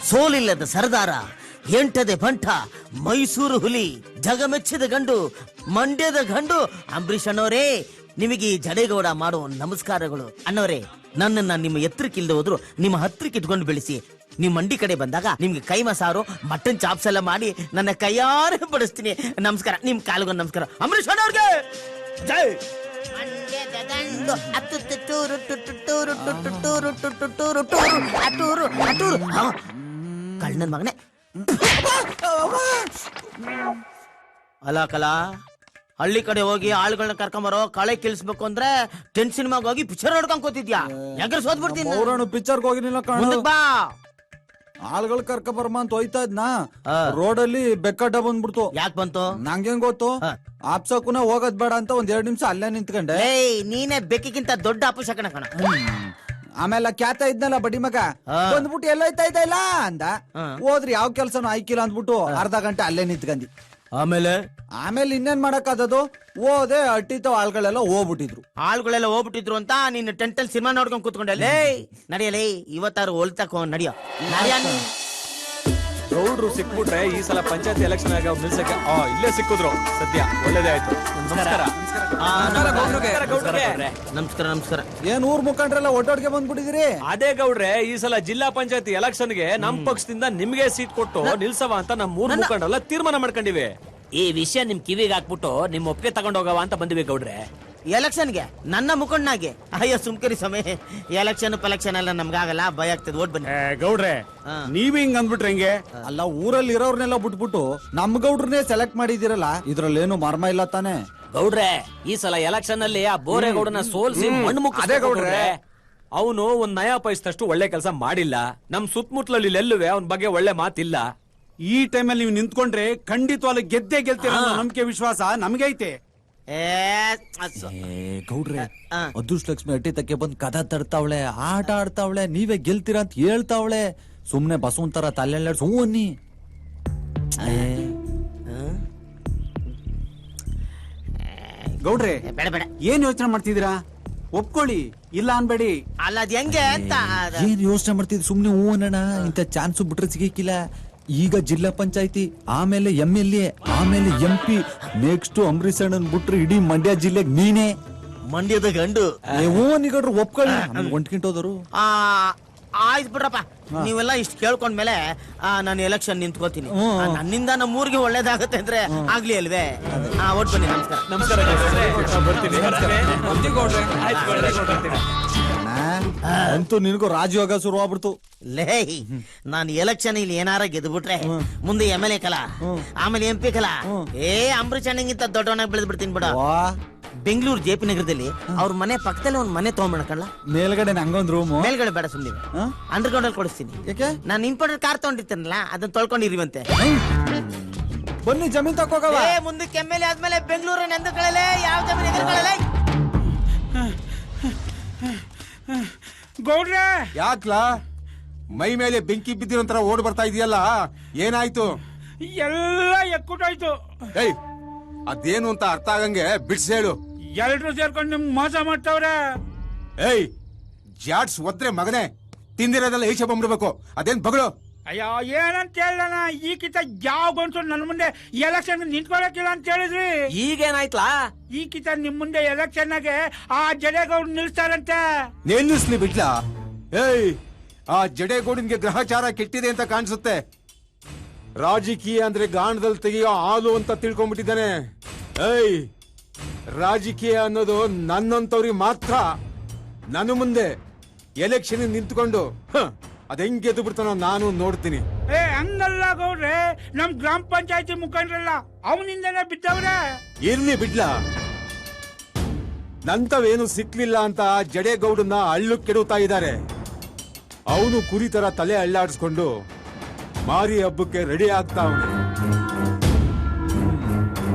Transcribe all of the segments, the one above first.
ಸೋಲಿಲ್ಲದ ಸರದಾರ, ಎಂಟದೆ ಬಂಟ, ಮೈಸೂರು ಹುಲಿ, ಜಗಮೆಚ್ಚಿದ ಗಂಡು, ಮಂಡ್ಯದ ಗಂಡು ಅಂಬರೀಷ್ ಅಣ್ಣವರೇ, ನಿಮಗೆ ಈ ಜಡೇಗೌಡ ಮಾಡೋ ನಮಸ್ಕಾರಗಳು. ಅಣ್ಣವರೇ, ನನ್ನನ್ನ ನಿಮ್ಮ ಎತ್ತರಕ್ಕಿಲ್ದ ಹೋದ್ರು ನಿಮ್ಮ ಹತ್ರಕ್ಕೆ ಇಟ್ಕೊಂಡು ಬೆಳೆಸಿ. ನಿಮ್ ಮಂಡಿ ಕಡೆ ಬಂದಾಗ ನಿಮ್ಗೆ ಕೈಮಾ ಸಾರು, ಮಟನ್ ಚಾಪ್ಸ್ ಎಲ್ಲ ಮಾಡಿ ನನ್ನ ಕೈಯಾರೆ ಬಡಿಸ್ತೀನಿ. ನಮಸ್ಕಾರ, ನಿಮ್ ಕಾಲಿಗೊಂದು ನಮಸ್ಕಾರ. ಅಂಬರೀಷ್ ಅಣ್ಣವ್ರಿಗೆ ಜೈ. ಕಳ್ಳನ ಮಗನೇ. ಅಲ್ಲ ಕಲಾ, ಹಳ್ಳಿ ಕಡೆ ಹೋಗಿ ಆಳುಗಳನ್ನ ಕರ್ಕೊಂಬರೋ, ಕಳೆ ಕಿಲ್ಸ್ಬೇಕು ಅಂದ್ರೆ ಟೆನ್ ಸಿನಿಮಾಗ ಹೋಗಿ ಪಿಕ್ಚರ್ ನೋಡ್ಕೊಂಡ್ ಕೂತಿದ್ಯಾ? ಯಾಕ್ರೆ ಸೋತ್ಬಿಡ್ತೀನಿ. ಪಿಕ್ಚರ್ಗೆ ಹೋಗಿನಿಲ್ಲ ಬಾ. ಆಳ್ಗಳು ಕರ್ಕೊಂಬರ್ಮ ಅಂತ ಹೋಯ್ತಾ ಇದ್ನಾ, ರೋಡಲ್ಲಿ ಬೆಕ್ಕಡ್ಡ ಬಂದ್ಬಿಡ್ತು. ಯಾಕೆ ಬಂತು ನಂಗೇನ್ ಗೊತ್ತು? ಆಪ್ಸಕುನ ಹೋಗೋದ್ ಬೇಡ ಅಂತ ಒಂದ್ 2 ನಿಮಿಷ ಅಲ್ಲೇ ನಿಂತ್ಕೊಂಡೆ. ನೀನೇ ಬೆಕ್ಕಿಗಿಂತ ದೊಡ್ಡ ಅಪಶಕನ ಕಣ. ಆಮೇಲೆ ಕ್ಯಾತ ಇದ್ನಲ್ಲ ಬಡಿ ಮಗ ಬಂದ್ಬಿಟ್ಟು ಎಲ್ಲೋಯ್ತಾ ಇದ್ದ ಇಲ್ಲ ಅಂದ. ಹೋದ್ರಿ ಯಾವ ಕೆಲ್ಸನೂ ಆಯ್ಕಿಲ್ಲ ಅಂದ್ಬಿಟ್ಟು ಅರ್ಧ ಗಂಟೆ ಅಲ್ಲೇ ನಿಂತ್ಕಂದಿ. ಆಮೇಲೆ ಇನ್ನೇನ್ ಮಾಡಕ್ ಅದದು, ಹೋದೆ ಅಟ್ಟಿತ ಆಳ್ಗಳೆಲ್ಲ ಹೋಗ್ಬಿಟ್ಟಿದ್ರು ಅಂತ ನೀನು ಟೆಂಟಲ್ ಸಿನಿಮಾ ನೋಡ್ಕೊಂಡ್ ಕೂತ್ಕೊಂಡಲ್ಲೇ. ನಡಿಯಲೇ, ಇವತ್ತಾರು ಹೊಲ್ತಕೋ ನಡಿಯೋ. ಗೌಡ್ರು ಸಿಕ್ಬಿಟ್ರೆ ಈ ಸಲ ಪಂಚಾಯತ್ ಎಲೆಕ್ಷನ್ ಆಗ ನಿಲ್ಸಕ್ಕೆ ಇಲ್ಲೇ ಸಿಕ್ಕಿದ್ರು. ಸದ್ಯ ಒಳ್ಳೇದೇ ಆಯ್ತು. ನಮಸ್ಕಾರ. ನಮಸ್ಕಾರ. ಏನ್ ಊರ್ ಮುಖಂಡ್ರೆಲ್ಲ ಒಟ್ಟೊಟ್ಟಿಗೆ ಬಂದ್ಬಿಟ್ಟಿದಿರಿ? ಅದೇ ಗೌಡ್ರೆ, ಈ ಸಲ ಜಿಲ್ಲಾ ಪಂಚಾಯತ್ ಎಲೆಕ್ಷನ್ಗೆ ನಮ್ ಪಕ್ಷದಿಂದ ನಿಮ್ಗೆ ಸೀಟ್ ಕೊಟ್ಟು ನಿಲ್ಸವ ಅಂತ ನಮ್ ಮೂರ್ ಮುಖಂಡ್ರೆಲ್ಲ ತೀರ್ಮಾನ ಮಾಡ್ಕೊಂಡಿವಿ. ಈ ವಿಷಯ ನಿಮ್ ಕಿವಿಗೆ ಹಾಕ್ಬಿಟ್ಟು ನಿಮ್ ಒಪ್ಪಿಗೆ ತಗೊಂಡೋಗವ ಅಂತ ಬಂದಿವಿ ಗೌಡ್ರೆ. ಎಲೆಕ್ಷನ್ಗೆ ನನ್ನ ಮುಖಂಡನಾಗೆ? ಅಯ್ಯೋ ಸುಮ್ಕರಿ ಸಮಯ, ಎಲೆಕ್ಷನ್ ಪೆಲೆಕ್ಷನ್ ಎಲ್ಲ ನಮ್ಗಾಗಲ್ಲ, ಭಯ ಆಗ್ತದೆ. ಓಟ್ ಬನ್ನಿ. ಗೌಡ್ರೆ, ನೀವ್ ಹಿಂಗ್ ಅಂದ್ಬಿಟ್ರೆ ಹೆಂಗೆ? ಅಲ್ಲ, ಊರಲ್ಲಿ ಇರೋರ್ನೆಲ್ಲ ಬಿಟ್ಬಿಟ್ಟು ನಮ್ ಗೌಡ್ರನ್ನೇ ಸೆಲೆಕ್ಟ್ ಮಾಡಿದಿರಲ್ಲ, ಇದ್ರಲ್ಲೇನು ಮರ್ಮ ಇಲ್ಲ ತಾನೆ? ಗೌಡ್ರೆ, ಈ ಸಲ ಎಲೆಕ್ಷನ್ ಅಲ್ಲಿ ಆ ಬೋರೇಗೌಡನ ಸೋಲ್ಸಿ ಮಣ್ಣು ಮುಕ್ಕ ಗೌಡ್ರೆ. ಅವನು ಒಂದ್ ನಯಾ ಪೈಸದಷ್ಟು ಒಳ್ಳೆ ಕೆಲಸ ಮಾಡಿಲ್ಲ. ನಮ್ ಸುತ್ತಮುತ್ತಲಲ್ಲಿ ಎಲ್ಲುವೆ ಅವನ್ ಬಗ್ಗೆ ಒಳ್ಳೆ ಮಾತಿಲ್ಲ. ಈ ಟೈಮಲ್ಲಿ ನೀವು ನಿಂತ್ಕೊಂಡ್ರೆ ಖಂಡಿತವಾಗ್ಲೂ ಗೆದ್ದೇ ಗೆಲ್ತೀರ ಅನ್ನೋ ನಂಬಿಕೆ ವಿಶ್ವಾಸ ನಮ್ಗೈತೆ. ಗೌಡ್ರೆ, ಅದೃಷ್ಟಲಕ್ಷ್ಮಿ ಅಟ್ಟಿ ತಕ್ಕೆ ಬಂದ್ ಕದ ತಡ್ತಾವಳೆ, ಆಟ ಆಡ್ತಾವಳೆ, ನೀವೇ ಗೆಲ್ತೀರಾ ಅಂತ ಹೇಳ್ತಾವಳೆ. ಸುಮ್ನೆ ಬಸವಂತರ ತಲೆಲ್ಲ ಸುಮ್ಮನಿ. ಗೌಡ್ರೆ, ಬೇಡ ಬೇಡ, ಏನ್ ಯೋಚನೆ ಮಾಡ್ತಿದ್ದೀರಾ? ಒಪ್ಕೊಳ್ಳಿ, ಇಲ್ಲ ಅನ್ಬೇಡಿ. ಅಲ್ಲ ಅದ್ ಹೆಂಗೆ ಅಂತ. ಏನ್ ಯೋಚನೆ ಮಾಡ್ತಿದ್? ಸುಮ್ನೆ ಹೂ ಅನ್ನೋಣ. ಇಂತ ಚಾನ್ಸ್ ಬಿಟ್ರೆ ಸಿಗಕ್ಕಿಲ್ಲ. ಈಗ ಜಿಲ್ಲಾ ಪಂಚಾಯತಿ, ಆಮೇಲೆ MLA, ಆಮೇಲೆ MP, ನೆಕ್ಸ್ಟ್ ಅಂಬರೀಷ್ ಅಣ್ಣನ್ ಬಿಟ್ರೆ ಇಡೀ ಮಂಡ್ಯ ಜಿಲ್ಲೆಗೆ ನೀನೇ ಮಂಡ್ಯದ ಗಂಡು. ಹೂ ನಿಗಡ್ರು ಒಪ್ಕೊಳ್ಳಿ. ಹೊಂಟ್ಕಿಂಟೋದರು. ಆಯ್ತು ಬಿಡ್ರಪ್ಪ, ನೀವೆಲ್ಲ ಇಷ್ಟು ಕೇಳ್ಕೊಂಡ್ಮೇಲೆ ನಾನು ಎಲೆಕ್ಷನ್ ನಿಂತ್ಕೋತೀನಿ. ನನ್ನಿಂದ ನಮ್ಮ ಊರಿಗೆ ಒಳ್ಳೇದಾಗತ್ತೆ ಅಂದ್ರೆ ಆಗ್ಲಿ ಅಲ್ವೇ? ಓಟ್ ಬನ್ನಿ. ನಮಸ್ಕಾರ. ಅಂತೂ ನಿನಗೂ ರಾಜಯೋಗ ಶುರು ಆಗ್ಬಿಡ್ತು. ಲೇ, ನಾನು ಎಲೆಕ್ಷನ್ ಇಲ್ಲಿ ಏನಾರ ಗೆದ್ಬಿಟ್ರೆ ಮುಂದೆ MLA ಕಲಾ, ಆಮೇಲೆ MP ಕಲಾ, ಅಂಬರೀಷ್ ಅಣ್ಣಗಿಂತ ದೊಡ್ಡವನಾಗಿ ಬೆಳೆದ್ ಬಿಡ್ತೀನಿ ಬಿಡ. ಬೆಂಗಳೂರು JP ನಗರದಲ್ಲಿ ಅವ್ರ ಮನೆ ಪಕ್ಕದಲ್ಲಿ ಒಂದ್ ಮನೆ ತಗೊಂಡ್ಬಿಡಕಲ್ಲ. ಮೇಲ್ಗಡೆ ನಂಗೊಂದ್ ರೂಮ್. ಮೇಲ್ಗಡೆ ಬೇಡ, ಸುಮ್ಮನೆ ಅಂಡರ್ ಗ್ರೌಂಡ್ ಅಲ್ಲಿ ಕೊಡಿಸ್ತೀನಿ. ಯಾಕೆ? ನಾನು ಇಂಪಾರ್ಟೆಂಟ್ ಕಾರ್ ತಗೊಂಡಿರ್ತೀನಲ್ಲ, ಅದನ್ನ ತೊಳ್ಕೊಂಡಿರಿವಂತೆ. ಬನ್ನಿ ಜಮೀನ್ ತಕೋಗವ. ಮುಂದಕ್ಕೆ MLA ಆದ್ಮೇಲೆ ಬೆಂಗಳೂರು ನೆಂದುಕೊಳ್ಳಲೆ, ಯಾವ ಜಮೀನ್ ಎದುರುಕೊಳ್ಳಲೆ. ಗೌಡ್ರೆ, ಯಾಕ್ಲಾ ಮೈ ಮೇಲೆ ಬೆಂಕಿ ಬಿದ್ದಿರೋಂತರ ಓಡ್ ಬರ್ತಾ ಇದೆಯಲ್ಲ, ಏನಾಯ್ತು? ಎಲ್ಲ ಎಕ್ಕುಟಾಯ್ತು. ಏಯ್, ಅದೇನು ಅಂತ ಅರ್ಥ ಆಗಂಗೆ ಬಿಡ್ಸ್ ಹೇಳು. ಎಲ್ರು ಸೇರ್ಕೊಂಡು ನಿಮ್ ಮೋಸ ಮಾಡ್ತಾವ್ರೆ. ಏಯ್, ಜಾಡ್ಸ್ ಒದ್ರೆ ಮಗನೇ, ತಿಂದಿರೋದೆಲ್ಲ ಈಚೆ ಬಂದ್ಬಿಡ್ಬೇಕು. ಅದೇನ್ ಬಗಳು? ಅಯ್ಯೋ, ಏನಂತ ಹೇಳಣ, ಈ ಕಿತ ಯಾವ ಬಂತು ನನ್ನ ಮುಂದೆ ಎಲೆಕ್ಷನ್ ನಿಂತ್ಕೊಳಕಿಲ್ಲ ಅಂತ ಹೇಳಿದ್ರಿ. ಈಗೇನಾಯ್ತಲಾ? ಈ ಕಿತ ನಿಮ್ ಮುಂದೆ ಎಲೆಕ್ಷನ್ ಆಗೆ ಆ ಜಡೇಗೌಡ ನಿಲ್ಸ್ತಾರಂತೆ. ನಿಲ್ಲಿಸ್ಲಿ ಬಿಡ್ಲಾ? ಏಯ್, ಆ ಜಡೇಗೌಡನ್ಗೆ ಗ್ರಹಚಾರ ಕೆಟ್ಟಿದೆ ಅಂತ ಕಾಣಿಸುತ್ತೆ. ರಾಜಕೀಯ ಅಂದ್ರೆ ಗಾಣದಲ್ಲಿ ತೆಗೆಯೋ ಹಾಲು ಅಂತ ತಿಳ್ಕೊಂಡ್ಬಿಟ್ಟಿದ್ದಾನೆ. ಏಯ್, ರಾಜಕೀಯ ಅನ್ನೋದು ನನ್ನಂತವ್ರಿಗೆ ಮಾತ್ರ. ನನ್ನ ಮುಂದೆ ಎಲೆಕ್ಷನ್ ನಿಂತ್ಕೊಂಡು ಅದ್ ಹೆಂಗ್ ಗೆದ್ದು ಬಿಡ್ತಾನೋ ನಾನು ನೋಡ್ತೀನಿ. ಹಂಗಲ್ಲ ಗೌಡ್ರೆ, ನಮ್ ಗ್ರಾಮ ಪಂಚಾಯತಿ ಮುಖಂಡ್ರಲ್ಲ ಅವನಿಂದನೇ ಬಿದ್ದವ್ರೆ. ಇರ್ಲಿ ಬಿಡ್ಲಾ, ನಂತವೇನು ಸಿಕ್ಲಿಲ್ಲ ಅಂತ ಜಡೇಗೌಡನ್ನ ಹಳ್ಳು ಕೆಡುತ್ತಾ ಇದ್ದಾರೆ. ಅವನು ಕುರಿ ತರ ತಲೆ ಅಳ್ಳಾಡಿಸ್ಕೊಂಡು ಮಾರಿ ಹಬ್ಬಕ್ಕೆ ರೆಡಿ ಆಗ್ತಾ ಅವನು.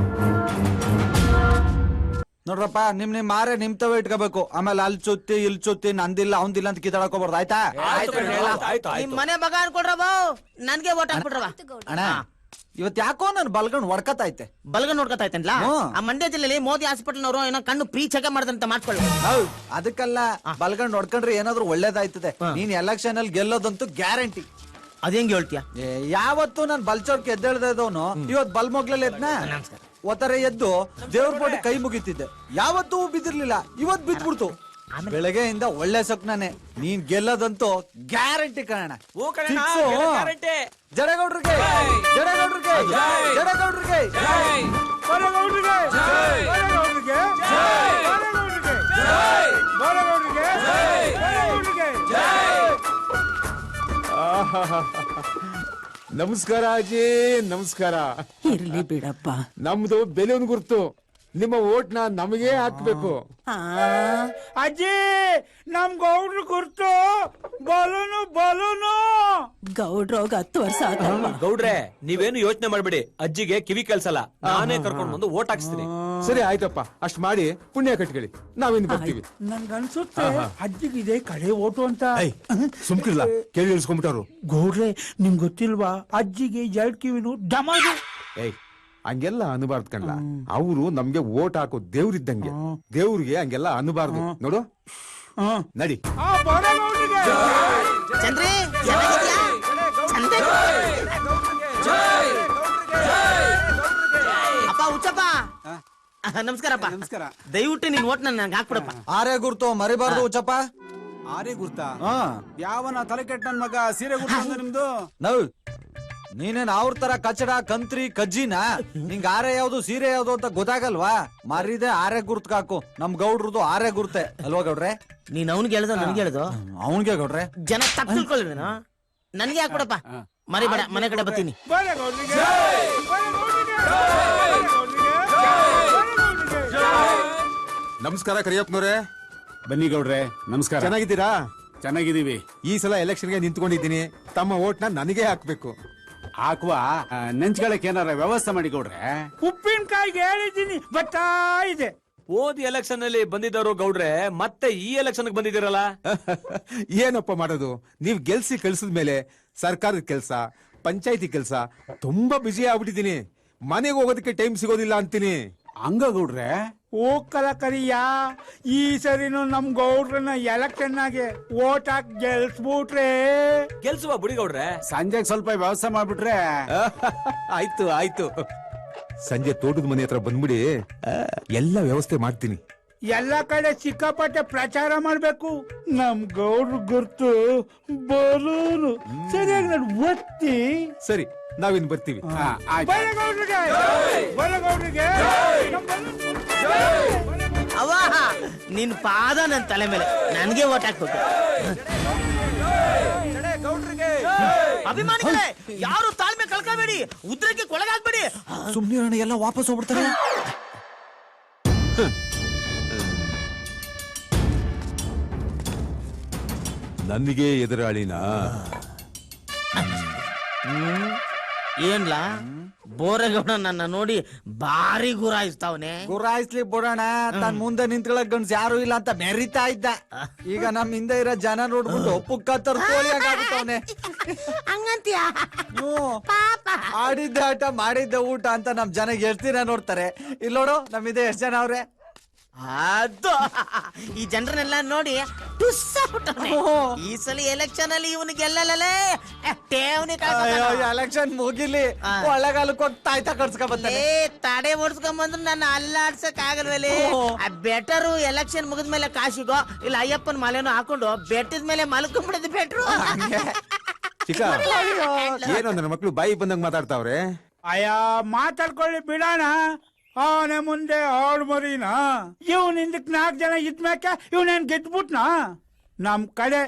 ನೋಡ್ರಪ್ಪ, ನಿಮ್ ಮಾರೆ ನಿಮ್ತವೇ ಇಟ್ಕೋಬೇಕು. ಆಮೇಲೆ ಅಲ್ಲಿ ಚೊತ್ತಿ ಇಲ್ಲಿ ಚೊತ್ತಿ ನಂದಿಲ್ಲ ಅವಂದಿಲ್ಲ ಅಂತ ಕಿತ್ತಾಡಕೋಬಾರ್ದು, ಆಯ್ತಾ? ನಿಮ್ ಮನೆ ಮಗ ಅನ್ಕೊಡ್ರವ, ನನ್ಗೆ ಓಟ್ ಹಾಕ್ಬಿಟ್ರವ. ಅಣ್ಣ, ಇವತ್ ಯಾಕೋ ನನ್ ಬಲ್ಗಣ್ ಹೊಡ್ಕತೈತೆ. ಬಲ್ಗಣ್ ನೋಡ್ಕತಾ ಐತನ್ಲ. ಆ ಮಂಡ್ಯ ಜಿಲ್ಲೆಯಲ್ಲಿ ಮೋದಿ ಹಾಸ್ಪಿಟಲ್ ನವರು ಏನೋ ಕಣ್ಣು ಪ್ರೀ ಚೆಕ್ ಮಾಡ್ದಂತ ಮಾಡ್ಕೊಳ್ಳಿ. ಅದಕ್ಕಲ್ಲ, ಬಲ್ಗಣ್ ಹೊಡ್ಕೊಂಡ್ರೆ ಏನಾದ್ರು ಒಳ್ಳೇದಾಯ್ತದೆ. ನೀನ್ ಎಲೆಕ್ಷನ್ ಅಲ್ಲಿ ಗೆಲ್ಲೋದಂತೂ ಗ್ಯಾರಂಟಿ. ಅದೇಂಗ್ ಹೇಳ್ತೀಯ? ಯಾವತ್ತು ನಾನ್ ಬಲ್ಚೋರ್ಕ್ ಎದ್ದೇಳ್ದವನು ಇವತ್ ಬಲ್ ಮೊಗ್ಲಲ್ಲಿ ಎದ್ನ ಒತ್ತರ ಎದ್ದು ದೇವ್ರ ಪೋಟಿ ಕೈ ಮುಗಿತಿದ್ದೆ, ಯಾವತ್ತೂ ಬಿದ್ದಿರ್ಲಿಲ್ಲ, ಇವತ್ ಬಿದ್ಬಿಡ್ತು. ಬೆಳಗ್ಗೆಯಿಂದ ಒಳ್ಳೆ ಸೊಕ್ನಾನೆ. ನೀನ್ ಗೆಲ್ಲದಂತೂ ಗ್ಯಾರಂಟಿ ಕಾರಣ. ಜಡಗೌಡ್ರಿಗೆ ಜಡಗೌಡ್ರಿಗೆ ಜಡಗೌಡ್ರಿಗೆ ನಮಸ್ಕಾರ ಅಜ್ಜಿ, ನಮಸ್ಕಾರ. ಇರ್ಲಿ ಬಿಡಪ್ಪ. ನಮ್ದು ಬೆಲೂನ್ ಗುರ್ತು, ನಿಮ್ಮ ಓಟ್ನ ನಮಗೆ ಹಾಕ್ಬೇಕು. ಅಜ್ಜಿ ನಮ್ ಗೌಡ್ರು ಗುರ್ತು ಬಲೂನು ಬಲೂನು. ಗೌಡ್ರೋಗ 10 ವರ್ಷ ಆತಲ್ವಾ? ಗೌಡ್ರೆ ನೀವೇನು ಯೋಚನೆ ಮಾಡ್ಬೇಡಿ, ಅಜ್ಜಿಗೆ ಕಿವಿ ಕೆಲ್ಸಲ್ಲ, ನಾನೇ ಕರ್ಕೊಂಡ್ ಬಂದು ಓಟ್ ಹಾಕ್ಸ್ತೀನಿ. ಸರಿ ಆಯ್ತಪ್ಪ, ಅಷ್ಟ್ ಮಾಡಿ ಪುಣ್ಯ ಕಟ್ಕೊಳ್ಳಿ, ನಾವಿನ್ ಬರ್ತೀವಿ. ನನ್ಗನ್ಸುತ್ತೆ ಅಜ್ಜಿಗಿದೆ ಕಡೆ ಓಟು ಅಂತ. ಸುಮ್ಕಿಲ್ಲ, ಕೇಳಿ ಇಳಿಸ್ಕೊಂಡ್ಬಿಟ್ಟವ್ರು. ಗೌಡ್ರೆ ನಿಮ್ಗೆ ಗೊತ್ತಿಲ್ವಾ, ಅಜ್ಜಿಗೆ 2 ಕಿವಿನು ಡಮಾರು. ಏಯ್ ಹಂಗೆಲ್ಲ ಅನ್ಬಾರ್ದು ಕಣ್ಣ, ಅವರು ನಮ್ಗೆ ಓಟ್ ಹಾಕೋ ದೇವ್ರಿದ್ದಂಗೆ, ದೇವ್ರಿಗೆ ಹಂಗೆಲ್ಲ ಅನ್ಬಾರ್ದು. ನೋಡು ನಡಿ. ಚಂದ್ರಿ ಚೆನ್ನಾಗಿದ್ಯಾ? ಚಂದ್ರ ಅಪ್ಪ ಹುಚ್ಚಪ್ಪ, ನಮಸ್ಕಾರಪ್ಪ. ನಮಸ್ಕಾರ. ದಯವಿಟ್ಟು ನೀನ್ ಓಟ್ ನನಗೆ ಹಾಕ್ಬಿಡಪ್ಪ. ಆರೇ ಗುರ್ತು ಮರಿಬಾರ್ದು ಉಚ್ಚಪ್ಪ. ಆರೇ ಗುರ್ತಾ? ಯಾವನ ತಲೆ ಕೆಟ್ಟ ನನ್ ಮಗ ಸೀರೆ ಗುರ್ತ ನಿಮ್ದು? ನವ್ ನೀನೇನ್ ಅವ್ರ ತರ ಕಚಡ ಕಂತ್ರಿ ಕಜ್ಜಿನ? ನಿಂಗ ಆರೆ ಯಾವ್ದು ಸೀರೆ ಯಾವ್ದು ಅಂತ ಗೊತ್ತಾಗಲ್ವಾ? ಮಾರಿದೆ ಆರೆ ಗುರ್ತ್ ಹಾಕು. ನಮ್ ಗೌಡ್ರದು ಆರೆ ಗುರ್ತೆ ಅಲ್ವಾ ಗೌಡ್ರೆ? ನೀನ್ ಅವ್ನಿಗೆ ಹೇಳ್ದೋ ನನ್ಗೆ ಹೇಳ್ದೋ? ಅವನ್ಗೆ ಗೌಡ್ರೆ. ಜನ ತಪ್ಪು ತಿಳ್ಕೊಳ್ಳೇನು? ನನ್ಗೆ ಹಾಕ್ಬಿಡಪ್ಪ, ಮರಿಬೇಡ, ಮನೆ ಕಡೆ ಬರ್ತೀನಿ. ನಮಸ್ಕಾರ ಕರಿಯಪ್ಪನವ್ರೆ. ಬನ್ನಿ ಗೌಡ್ರೆ, ನಮಸ್ಕಾರ. ಚೆನ್ನಾಗಿದ್ದೀರಾ? ಚೆನ್ನಾಗಿದ್ದೀವಿ. ಈ ಸಲ ಎಲೆಕ್ಷನ್ಗೆ ನಿಂತ್ಕೊಂಡಿದ್ದೀನಿ, ತಮ್ಮ ಓಟ್ನ ನನಗೆ ಹಾಕ್ಬೇಕು. ಹಾಕುವ ನೆಂಚ್ಗಳಕ್ಕೆ ಏನಾರ ವ್ಯವಸ್ಥೆ ಮಾಡಿ ಗೌಡ್ರೆ. ಉಪ್ಪಿನಕಾಯಿಗೆ ಹೇಳಿದ್ದೀನಿ, ಬರ್ತಾ ಇದೆ. ಓದ್ ಎಲೆಕ್ಷನ್ ಅಲ್ಲಿ ಬಂದಿದ್ದವರು ಗೌಡ್ರೆ, ಮತ್ತೆ ಈ ಎಲೆಕ್ಷನ್ ಬಂದಿದ್ದೀರಲ್ಲ? ಏನಪ್ಪ ಮಾಡೋದು, ನೀವ್ ಗೆಲ್ಸಿ ಕಳ್ಸಿದ್ಮೇಲೆ ಸರ್ಕಾರದ ಕೆಲ್ಸ, ಪಂಚಾಯತಿ ಕೆಲ್ಸ ತುಂಬಾ ಬಿಜಿ ಆಗ್ಬಿಟ್ಟಿದೀನಿ. ಮನೆಗೆ ಹೋಗೋದಕ್ಕೆ ಟೈಮ್ ಸಿಗೋದಿಲ್ಲ ಅಂತೀನಿ. ಹಂಗ ಗೌಡ್ರೆ? ಹೋಗಲ್ಲ ಕರಿಯ, ಈ ಸರಿನು ನಮ್ ಗೌಡ್ರನ್ನ ಎಲೆಕ್ಷನ್ ಆಗಿ ಓಟ್ ಹಾಕಿ ಗೆಲ್ಸ್ಬಿಟ್ರೆ. ಗೆಲ್ಸುವ ಬಿಡಿ ಗೌಡ್ರೆ, ಸಂಜೆಗೆ ಸ್ವಲ್ಪ ವ್ಯವಸ್ಥೆ ಮಾಡ್ಬಿಟ್ರೆ. ಆಯ್ತು ಆಯ್ತು, ಸಂಜೆ ತೋಟದ ಮನೆ ಹತ್ರ ಬಂದ್ಬಿಡಿ, ಎಲ್ಲ ವ್ಯವಸ್ಥೆ ಮಾಡ್ತೀನಿ. ಎಲ್ಲ ಕಡೆ ಸಿಕ್ಕಾಪಟ್ಟೆ ಪ್ರಚಾರ ಮಾಡ್ಬೇಕು. ನಮ್ ಗೌಡ್ರು ಗುರ್ತು ಬಲೂನು. ಸರಿಯಾಗಿ ನಾನು ಒತ್ತಿ. ಸರಿ, ನಾವಿನ್ ಬರ್ತೀವಿ. ಬಲಗೌಡ್ರಿಗೆ ಬಲಗೌಡ್ರಿಗೆ ಅವ್ವ, ನಿನ್ ಪಾದ ನನ್ ತಲೆ ಮೇಲೆ, ನನ್ಗೆ ಓಟ್ ಹಾಕ್ಬೇಕು. ಅಭಿಮಾನಿಗಳೇ, ಯಾರು ತಾಳ್ಮೆ ಕಳ್ಕೋಬೇಡಿ, ಉದ್ರಕ್ಕೆ ಕೊಳಗಾಗ್ಬೇಡಿ. ಸುಮ್ನಿರೋಣ, ಎಲ್ಲ ವಾಪಸ್ ಹೋಗ್ಬಿಡ್ತಾರೆ. ನನಗೆ ಎದುರಾಳಿನ ಏನ್ಲಾ ಬೋರೇಗೌಡ ನನ್ನ ನೋಡಿ ಭಾರಿ ಗುರಾಯಿಸ್ತಾವನೆ. ಗುರಾಯಿಸ್ಲಿ ಬಿಡೋಣ, ತನ್ ಮುಂದೆ ನಿಂತ್ಕೊಳಕ್ ಗಂಡ್ಸ್ ಯಾರು ಇಲ್ಲ ಅಂತ ಮೆರಿತಾ ಇದ್ದ. ಈಗ ನಮ್ ಹಿಂದೆ ಇರೋ ಜನ ನೋಡ್ಬಿಟ್ಟು ಪುಕ್ಕ ತರ್ಕೋಳಿಯಾಗ್ಬಿಟ್ಟವನೆ. ಹಂಗಂತೀಯ? ಆಡಿದ್ದ ಆಟ ಮಾಡಿದ್ದ ಊಟ ಅಂತ ನಮ್ ಜನ ಎಷ್ಟ್ ದಿನ ನೋಡ್ತಾರೆ. ಇಲ್ಲಿ ನೋಡು, ನಮ್ಮಿದೆ ಎಷ್ಟ್ ಜನ ಅವ್ರೆ. ಅದು ಈ ಜನರನ್ನೆಲ್ಲ ನೋಡಿ ಈ ಸಲ ಎಲೆಕ್ಷನ್ ಅಲ್ಲಿ ಇವನು ಗೆಲ್ಲಲೇ ಎಲೆಕ್ಷನ್ ಮುಗಿಲಿ, ಒಳ್ಳೆಗಾಲಕ್ಕೆ ಹೋಗಿ ತಾಯ್ತಾ ಕರ್ಸ್ಕೊಂಡ್ಬರ್ತಾನೆ. ತಡೆ ಓಡಿಸ್ಕೊಂಬಂದ್ರು ನನ್ನ ಅಲ್ಲಾಡ್ಸಕ್ ಆಗಲ್ವಲ್ಲಿ. ಬೆಟರು ಎಲೆಕ್ಷನ್ ಮುಗಿದ್ಮೇಲೆ ಕಾಶಿಗೋ ಇಲ್ಲ ಅಯ್ಯಪ್ಪನ ಮಾಲೆನೋ ಹಾಕೊಂಡು ಬೆಟ್ಟದ ಮೇಲೆ ಮಲ್ಕೊಂಡ್ಬಿಡೋದು ಬೆಟ್ರು. ಚಿಕ್ಕ, ಏನೋ ನನ್ನ ಮಕ್ಳು ಬಾಯಿ ಬಂದಂಗ್ ಮಾತಾಡ್ತಾವ್ರೆ. ಅಯ್ಯ ಮಾತಾಡ್ಕೊಳ್ಳಿ ಬಿಡೋಣ. ಅವನ ಮುಂದೆ ಆಡ್ ಮರಿನಾ? ಇವನ್ ಹಿಂದಕ್ 4 ಜನ ಇದ್ಮ್ಯಾಕೆ ಇವನೇನ್ ಗೆದ್ಬಿಟ್ನಾ? ನಮ್ ಕಡೆ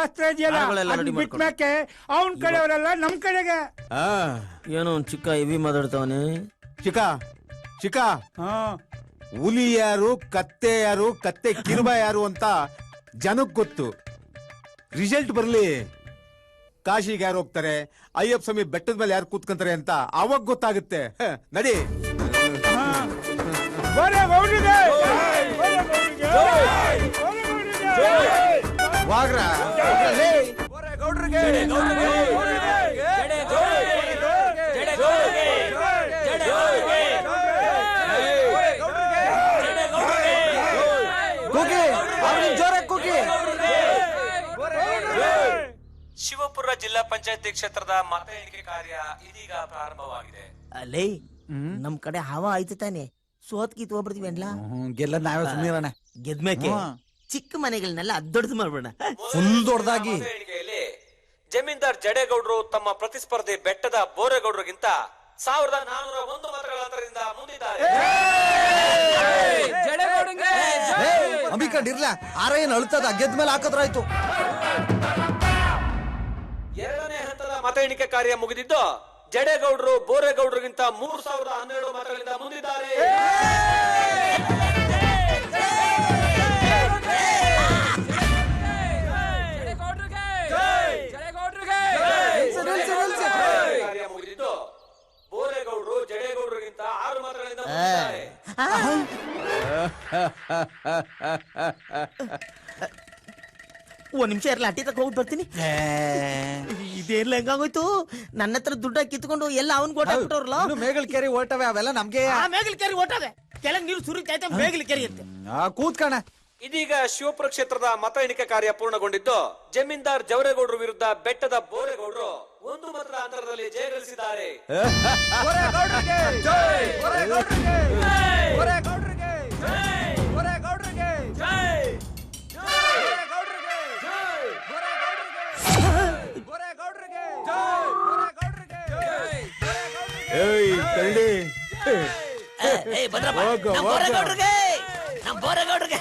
ಅಸ್ತ್ರ ಇದೆಯಲ್ಲ ಬಿಟ್ಮ್ಯಾಕೆ ಅವನ್ ಕಡೆಯವರೆಲ್ಲ ನಮ್ ಕಡೆಗೆ. ಏನೋ ಚಿಕ್ಕ ಇವಿ ಮಾತಾಡ್ತಾವನೆ. ಚಿಕ್ಕ ಹುಲಿ ಯಾರು, ಕತ್ತೆ ಯಾರು, ಕತ್ತೆ ಕಿರುಬ ಯಾರು ಅಂತ ಜನಕ್ ಗೊತ್ತು. ರಿಸಲ್ಟ್ ಬರ್ಲಿ, ಕಾಶಿಗೆ ಯಾರು ಹೋಗ್ತಾರೆ, ಅಯ್ಯಪ್ಪ ಸ್ವಾಮಿ ಬೆಟ್ಟದ ಮೇಲೆ ಯಾರು ಕೂತ್ಕೊಂತಾರೆ ಅಂತ ಅವಾಗ ಗೊತ್ತಾಗುತ್ತೆ. ನಡಿ. ಶಿವಪುರ ಜಿಲ್ಲೆ ಜಿಲ್ಲಾ ಪಂಚಾಯತಿ ಕ್ಷೇತ್ರದ ಮತ ಎಣಿಕೆ ಕಾರ್ಯ ಇದೀಗ ಪ್ರಾರಂಭವಾಗಿದೆ. ಅಲ್ಲೇ ನಮ್ ಕಡೆ ಹವಾ ಆಯ್ತು ತಾನೆ, ಸೋತ್ ಕಿತ್ ಹೋಗ್ಬಿಡ್ತೀವಿ ಅನ್ಲಾ. ಗೆಲ್ಲ ನಾವೇ ಸುಮ್ಮನಿರೋಣ. ಗೆದ್ಮೇಕೆ ಚಿಕ್ಕ ಮನೆಗಳನ್ನೆಲ್ಲ ದೊಡ್ಡದು ಮಾಡ್ಬಿಡ. ಫುಲ್ ದೊಡ್ಡದಾಗಿ. ಮತ ಎಣಿಕೆಯಲ್ಲಿ ಜಮೀನ್ದಾರ್ ಜಡೇಗೌಡರು ತಮ್ಮ ಪ್ರತಿಸ್ಪರ್ಧಿ ಬೆಟ್ಟದ ಬೋರೇಗೌಡರಿಗಿಂತ 1401 ಮತಗಳ ಅಂತರದಿಂದ ಮುಂದಿದ್ದಾರೆ. ಅಂಬಿಕಂಡಿರ್ಲ ಆರ ಏನ್ ಅಳ್ತದ, ಗೆದ್ಮೇಲೆ ಹಾಕದ್ರಾಯ್ತು. ಎರಡನೇ ಹಂತದ ಮತ ಎಣಿಕೆ ಕಾರ್ಯ ಮುಗಿದಿದ್ದು ಜಡೇಗೌಡರು ಬೋರೇಗೌಡರಿಗಿಂತ 3012 ಮತಗಳಿಂದ ಮುಂದಿದ್ದಾರೆ. ಕಾರ್ಯ ಮುಗಿದಿದ್ದು ಬೋರೇಗೌಡರು ಜಡೇಗೌಡರಿಗಿಂತ 6 ಮತಗಳಿಂದ ಮುಂದಿದ್ದಾರೆ. ಒಂದ್ ನಿಮಿಷ ಇರಲ್ಲ, ಅಟ್ಟಿ ತಕ ಹೋಗಿ ಬರ್ತೀನಿ. ಇದೇರ್ಲ ಹೆಂಗಾಗೋಯ್ತು, ನನ್ನ ಹತ್ರ ದುಡ್ಡ ಕಿತ್ಕೊಂಡು ಎಲ್ಲ ಅವನ್ ಕೊಟ್ಟಾಗ್ಬಿಟ್ಟವ್ರಲ್ಲ. ಮೇಗಲ್ ಕೆರೆ ಓಟವೆ ಅವೆಲ್ಲ ನಮ್ಗೆ. ಆ ಮೇಗಲ್ ಕೆರೆ ಓಟವೆ, ಕೆಳಗ್ ನೀರು ಸುರಿತೈತೆ, ಮೇಗಲ್ ಕೆರೆ ಇರುತ್ತೆ. ಕೂತ್ಕಣ. ಇದೀಗ ಶಿವಪುರ ಕ್ಷೇತ್ರದ ಮತ ಎಣಿಕೆ ಕಾರ್ಯ ಪೂರ್ಣಗೊಂಡಿದ್ದು ಜಮೀನ್ದಾರ್ ಜವರೇಗೌಡರು ವಿರುದ್ಧ ಬೆಟ್ಟದ ಬೋರೇಗೌಡರು 1 ಮತದ ಅಂತರದಲ್ಲಿ ಜಯಗಳಿಸಿದ್ದಾರೆ. ಏಯ್ ಕರಡಿ, ಬಂದ್ರಪ್ಪ, ನಮ್ಮ ಬೋರೇಗೌಡ್ರಿಗೆ